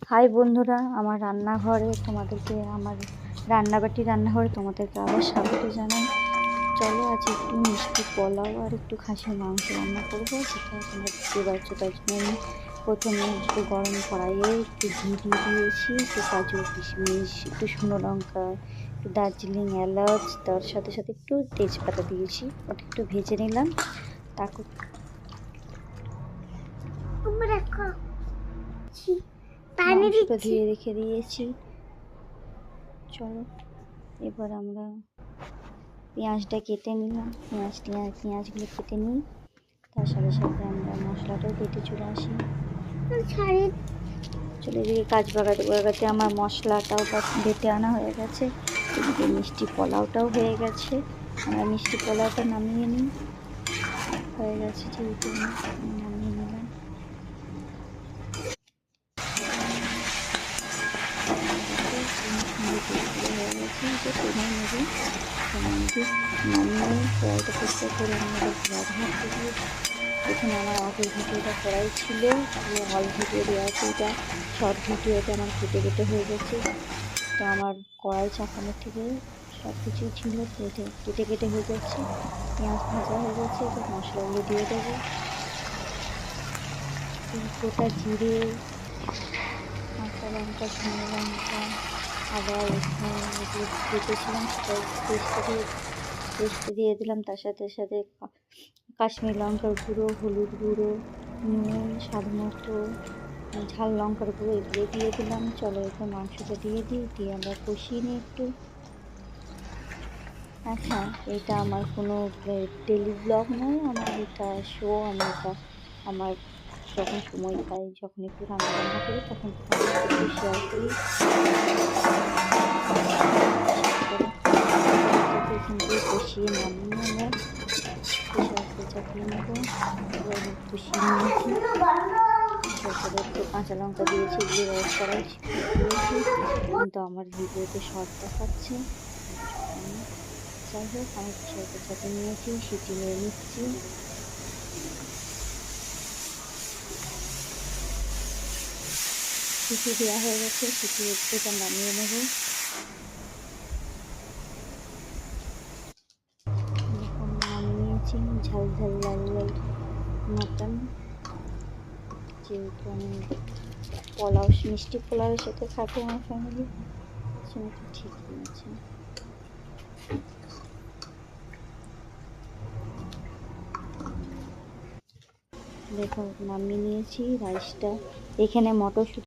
High বন্ধুরা, আমার রান্নাঘরে তোমাদেরকে রান্নাঘরে তোমাদেরকে আবার স্বাগত জানাই। চলো আজ একটু মিষ্টি পোলাও আর একটু খাসির মাংস রান্না করবো, সেটা তোমরা দেখতে পাচ্ছ। তার জন্য আমি প্রথমে একটু গরম কড়াইয়ে একটু ঘি দিয়ে দিয়েছি, একটু কাজু কিশমিশ, একটু শুকনো লঙ্কা, একটু দার্জিলিং এলাচ, তার সাথে সাথে একটু তেজপাতা দিয়েছি। ওটা একটু ভেজে নিলাম। তারপর মাংসটা ধুয়ে রেখে দিয়েছি। চলো এবার আমরা পেঁয়াজটা কেটে নিলাম। পেঁয়াজগুলো কেটে নিই, তার সাথে সাথে আমরা মশলাটাও কেটে চলে আসি। চলে এদিকে কাজ বাগাতে আমার মশলাটাও বেটে আনা হয়ে গেছে। এদিকে মিষ্টি পোলাওটাও হয়ে গেছে। আমরা মিষ্টি পোলাওটা নামিয়ে নিই। হয়ে গেছে যেহেতু নামিয়ে নিলাম। হয়ে গেছে যে সময় নেবে, নামিয়ে কড়াইটা পরিষ্কার করে আমি ব্যবহার করি। এখানে আমার আগের ভিডিওটা কড়াই ছিল, হল ভিডিও দেওয়া আছে, এটা শর্ট ভিডিওতে আমার কেটে কেটে হয়ে গেছে। তো আমার কড়াই চাপানোর থেকে সব কিছুই ছিল, তো এটা কেটে কেটে হয়ে যাচ্ছে। পেঁয়াজ ভাজা হয়ে গেছে, তো মশলাগুলো দিয়ে দেবো। গোটা জিরে, কাঁচা লঙ্কা, শুকনো লঙ্কা, আদা রসুন এগুলো কেটেছিলাম, সেটা পেস্টে দিয়ে দিলাম। তার সাথে সাথে কাশ্মীর লঙ্কার গুঁড়ো, হলুদ গুঁড়ো, নুন, স্বাদ মতো, ঝাল লঙ্কার গুঁড়ো এগুলো দিয়ে দিলাম। চলো এরপর মাংসটা দিয়ে আমরা কষিয়ে নিই একটু। আচ্ছা, এটা আমার কোনো ডেলি ব্লগ নয়, আমার এটা শো। আমি এটা আমার যখন সময় পাই, যখন একটু রান্না করি, তখন একটু শেয়ার করি। এখান থেকে কষিয়ে নামিয়ে আমরা প্রেশার চাপিয়ে নেবো। এবার কষিয়ে নিয়েছি, তারপরে একটু কাঁচা লঙ্কা দিয়েছি, দিয়ে রস করাই দিয়েছি, কিন্তু আমার ভিডিওতে শর্ট দেখাচ্ছে। যাই হোক, আমি প্রেশার চাপিয়ে নিয়েছি, সিটি নিয়ে নিচ্ছি। সিটি দেওয়া হয়ে গেছে, সিটি একটু নামিয়ে নেব। নামিয়েছি ঝাল ঝাল লাল লাল মটন। যেহেতু আমি মিষ্টি পোলাওয়ের সাথে খাবে আমার ফ্যামিলি, সেটা তো ঠিকই আছে। দেখো নামিয়ে নিয়েছি রাইসটা। এখানে মটরশুঁটি